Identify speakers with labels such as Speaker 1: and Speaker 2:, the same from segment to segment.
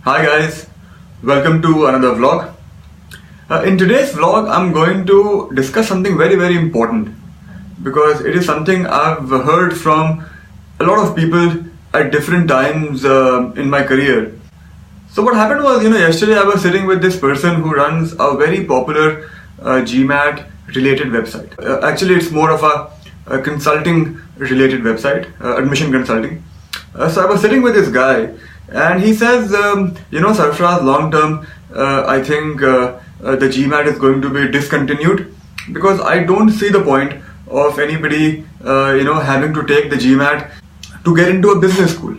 Speaker 1: Hi guys, welcome to another vlog. In today's vlog, I'm going to discuss something very important because it is something I've heard from a lot of people at different times in my career. So what happened was, yesterday I was sitting with this person who runs a very popular GMAT related website. Actually, it's more of a consulting related website, admission consulting. So I was sitting with this guy and he says, Sarfraz, long term, I think the GMAT is going to be discontinued because I don't see the point of anybody, having to take the GMAT to get into a business school.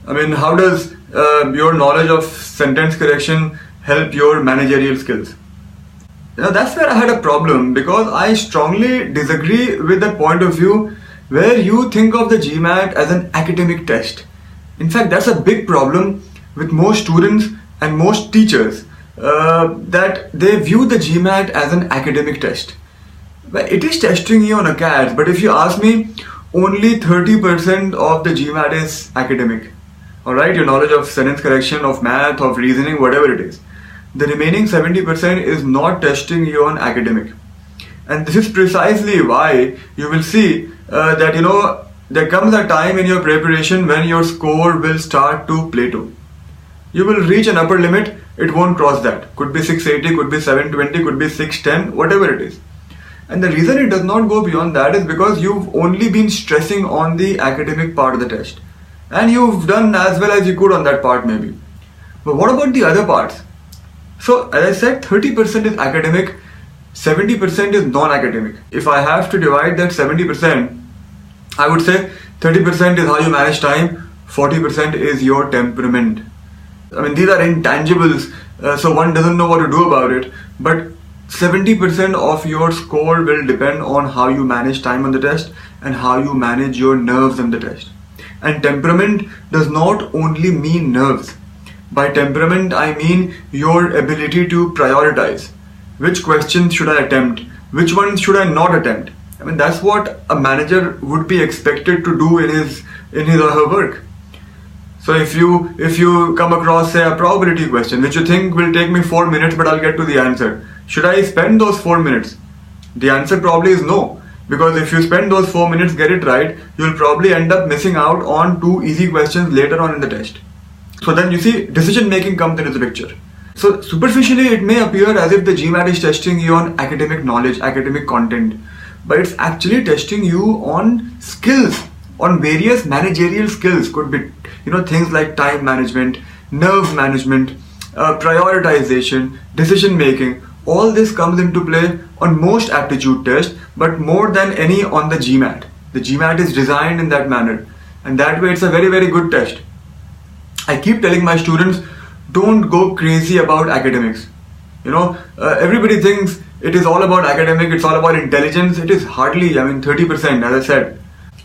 Speaker 1: I mean, how does your knowledge of sentence correction help your managerial skills? That's where I had a problem because I strongly disagree with that point of view where you think of the GMAT as an academic test. In fact, that's a big problem with most students and most teachers that they view the GMAT as an academic test. Well, it is testing you on ACADS, but if you ask me, only 30% of the GMAT is academic. Alright, your knowledge of sentence correction, of math, of reasoning, whatever it is. The remaining 70% is not testing you on academic. And this is precisely why you will see that there comes a time in your preparation when your score will start to plateau. You will reach an upper limit, it won't cross that. Could be 680, could be 720, could be 610, whatever it is. And the reason it does not go beyond that is because you've only been stressing on the academic part of the test. And you've done as well as you could on that part maybe. But what about the other parts? So as I said, 30% is academic, 70% is non-academic. If I have to divide that 70%, I would say 30% is how you manage time, 40% is your temperament. I mean, these are intangibles, so one doesn't know what to do about it. But 70% of your score will depend on how you manage time on the test and how you manage your nerves on the test. And temperament does not only mean nerves. By temperament, I mean your ability to prioritize. Which questions should I attempt? Which ones should I not attempt? I mean, that's what a manager would be expected to do in his or her work. So if you come across, say, a probability question which you think will take me 4 minutes but I'll get to the answer, should I spend those 4 minutes? The answer probably is no, because if you spend those 4 minutes, get it right, you'll probably end up missing out on 2 easy questions later on in the test. So then you see, decision making comes into the picture. So superficially it may appear as if the GMAT is testing you on academic knowledge, academic content, but it's actually testing you on skills, on various managerial skills. Could be things like time management, nerve management, prioritization, decision making. All this comes into play on most aptitude tests, but more than any on the GMAT. The GMAT is designed in that manner, and that way it's a very good test. I keep telling my students, don't go crazy about academics. Everybody thinks it is all about academic, it's all about intelligence. It is hardly, 30%, as I said.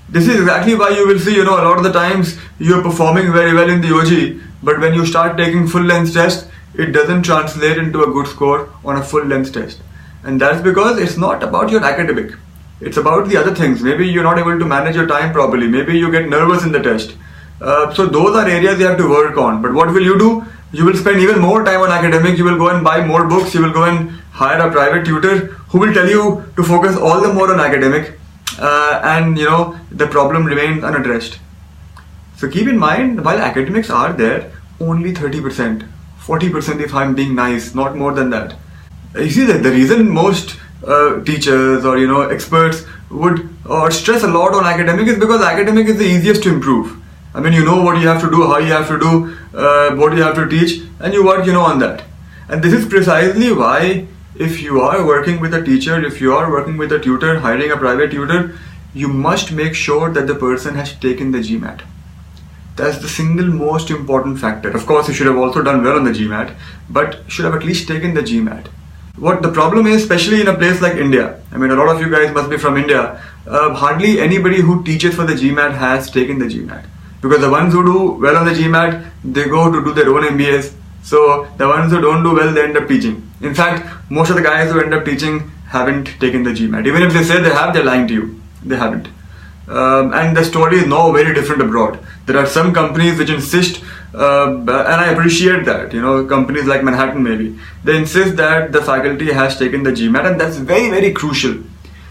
Speaker 1: This is exactly why you will see, a lot of the times you're performing very well in the OG, but when you start taking full length tests, it doesn't translate into a good score on a full length test. And that's because it's not about your academic. It's about the other things. Maybe you're not able to manage your time properly. Maybe you get nervous in the test. So those are areas you have to work on. But what will you do? You will spend even more time on academic. You will go and buy more books. You will go and hire a private tutor who will tell you to focus all the more on academic. And the problem remains unaddressed. So keep in mind, while academics are there, only 30%, 40% if I'm being nice, not more than that. You see that the reason most teachers or experts would stress a lot on academic is because academic is the easiest to improve. I mean, you know what you have to do, how you have to do, what you have to teach, and you work on that. And this is precisely why if you are working with a teacher, if you are working with a tutor, hiring a private tutor, you must make sure that the person has taken the GMAT. That's the single most important factor. Of course, you should have also done well on the GMAT, but should have at least taken the GMAT. What the problem is, especially in a place like India, a lot of you guys must be from India, hardly anybody who teaches for the GMAT has taken the GMAT. Because the ones who do well on the GMAT, they go to do their own MBAs. So the ones who don't do well, they end up teaching. In fact, most of the guys who end up teaching haven't taken the GMAT. Even if they say they have, they're lying to you. They haven't. And the story is now very different abroad. There are some companies which insist and I appreciate that. Companies like Manhattan, maybe they insist that the faculty has taken the GMAT, and that's very, very crucial,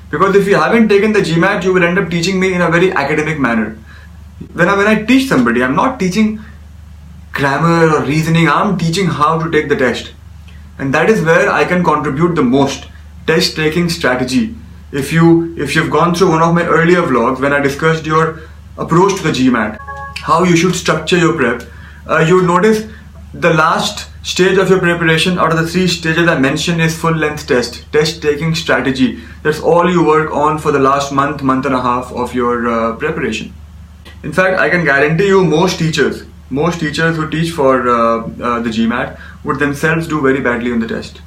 Speaker 1: because if you haven't taken the GMAT, you will end up teaching me in a very academic manner. When I teach somebody, I'm not teaching grammar or reasoning, I'm teaching how to take the test. And that is where I can contribute the most. Test taking strategy. If you've gone through one of my earlier vlogs when I discussed your approach to the GMAT, how you should structure your prep, you would notice the last stage of your preparation out of the 3 stages I mentioned is full length test taking strategy. That's all you work on for the last month and a half of your preparation. In fact, I can guarantee you most teachers who teach for the GMAT would themselves do very badly on the test.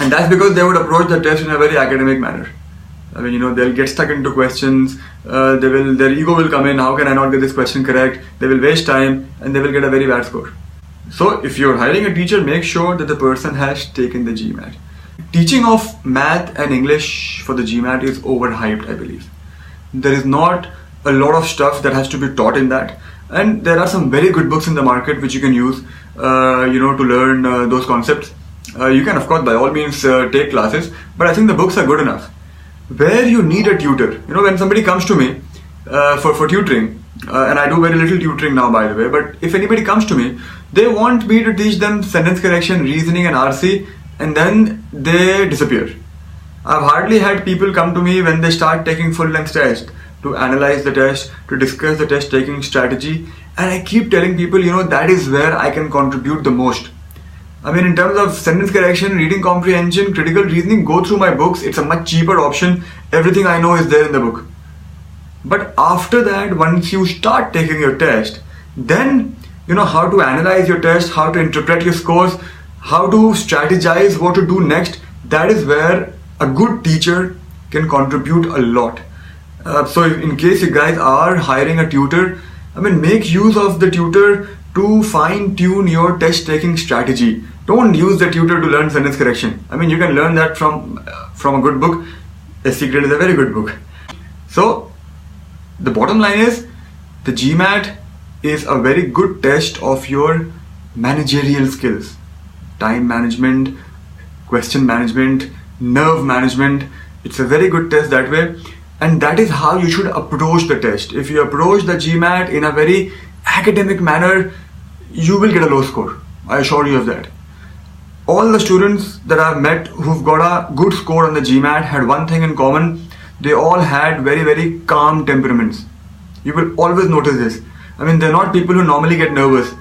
Speaker 1: And that's because they would approach the test in a very academic manner. I mean, they'll get stuck into questions, their ego will come in, how can I not get this question correct? They will waste time and they will get a very bad score. So if you're hiring a teacher, make sure that the person has taken the GMAT. Teaching of math and English for the GMAT is overhyped, I believe. There is not a lot of stuff that has to be taught in that, and there are some very good books in the market which you can use to learn those concepts. You can, of course, by all means take classes, but I think the books are good enough. Where you need a tutor, when somebody comes to me for tutoring, and I do very little tutoring now, by the way, but if anybody comes to me, they want me to teach them sentence correction, reasoning and RC, and then they disappear. I've hardly had people come to me when they start taking full length test to analyze the test, to discuss the test taking strategy, and I keep telling people, that is where I can contribute the most. I mean, in terms of sentence correction, reading comprehension, critical reasoning, go through my books. It's a much cheaper option. Everything I know is there in the book. But after that, once you start taking your test, then how to analyze your test, how to interpret your scores, how to strategize what to do next. That is where a good teacher can contribute a lot. So in case you guys are hiring a tutor, make use of the tutor to fine-tune your test-taking strategy. Don't use the tutor to learn sentence correction. You can learn that from a good book. SC Grade is a very good book. So the bottom line is, the GMAT is a very good test of your managerial skills. Time management, question management, nerve management. It's a very good test that way. And that is how you should approach the test. If you approach the GMAT in a very academic manner, you will get a low score. I assure you of that. All the students that I've met who've got a good score on the GMAT had one thing in common. They all had very, very calm temperaments. You will always notice this. They're not people who normally get nervous.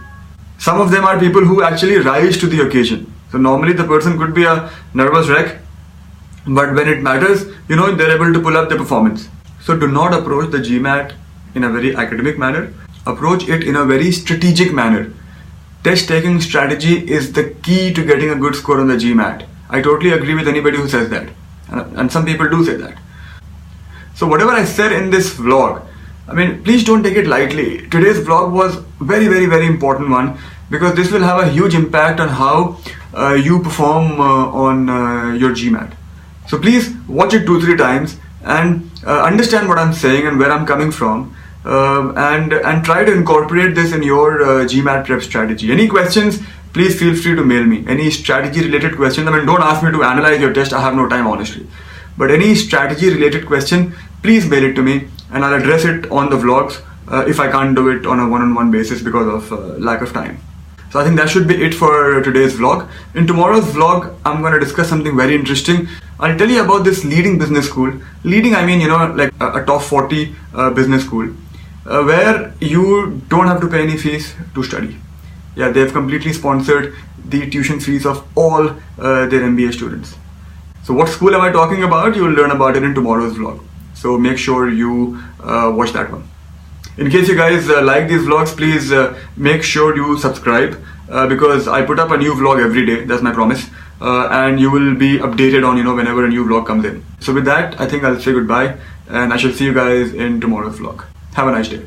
Speaker 1: Some of them are people who actually rise to the occasion. So normally the person could be a nervous wreck, but when it matters, they're able to pull up the performance. So do not approach the GMAT in a very academic manner. Approach it in a very strategic manner. Test taking strategy is the key to getting a good score on the GMAT. I totally agree with anybody who says that. And some people do say that. So whatever I said in this vlog, please don't take it lightly. Today's vlog was very, very, very important one, because this will have a huge impact on how you perform on your GMAT. So please watch it 2-3 times and understand what I'm saying and where I'm coming from, and try to incorporate this in your GMAT prep strategy. Any questions, please feel free to mail me. Any strategy related questions, don't ask me to analyze your test, I have no time honestly. But any strategy related question, please mail it to me and I'll address it on the vlogs if I can't do it on a one-on-one basis because of lack of time. So I think that should be it for today's vlog. In tomorrow's vlog, I'm going to discuss something very interesting. I'll tell you about this leading business school. Leading, like a top 40 business school, where you don't have to pay any fees to study. Yeah, they've completely sponsored the tuition fees of all their MBA students. So what school am I talking about? You'll learn about it in tomorrow's vlog. So make sure you watch that one. In case you guys like these vlogs, please make sure you subscribe because I put up a new vlog every day. That's my promise. And you will be updated on whenever a new vlog comes in. So with that, I think I'll say goodbye and I shall see you guys in tomorrow's vlog. Have a nice day.